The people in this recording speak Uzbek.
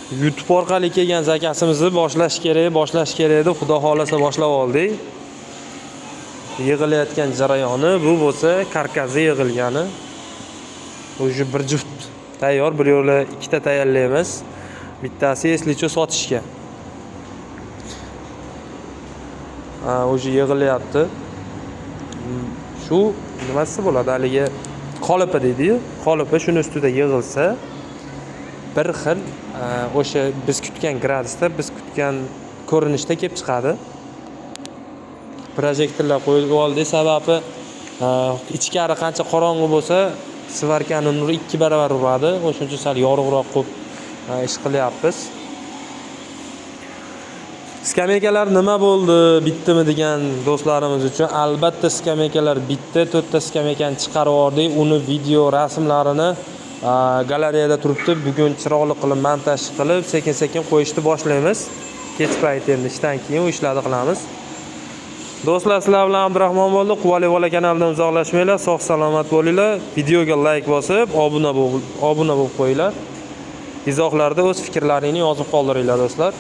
YouTube orqali kelgan zakasimizni boshlash kerak deb Xudo xolasa boshlab oldik. Yig'ilayotgan jarayoni bu bo'lsa karkazi yig'ilgani. O'sha bir juft tayyor, bir yo'la ikkita tayyorlaymiz. Bittasi eslicho sotishga. O'sha yig'ilyapti. Shu nimasi bo'ladi haligi qolipi deydi-yu. Qolipi shuni ustida yig'ilsa bir xil o'sha biz kutgan gradusda, biz kutgan ko'rinishda kelib chiqadi. Projektorlar qo'yib oldik, sababi ichkari qancha qorong'u bo'lsa, svarkani nuri 2 baravar uradi. O'shuning uchun sal yorug'roq qilib ish qilyapmiz. Skameykalar nima bo'ldi, bitdimi degan do'stlarimiz uchun albatta skameykalar bitdi. 4 ta skameykani chiqarib yubordik. Uni video rasmlarini galereyada turibdi. Bugun chiroqli qilib montaj qilib, sekin-sekin qo'yishni boshlaymiz. Kech payti endi ishdan keyin u ishlarni qilamiz. Do'stlar, sizlar bilan Abdurahmon bo'ldi. Quvali bola kanalidan uzoqlashmanglar, sog' salomat bo'linglar. Videoga like bosib, obuna bo'lib qo'yinglar. Izohlarda o'z fikrlaringizni yozib qoldiringlar do'stlar.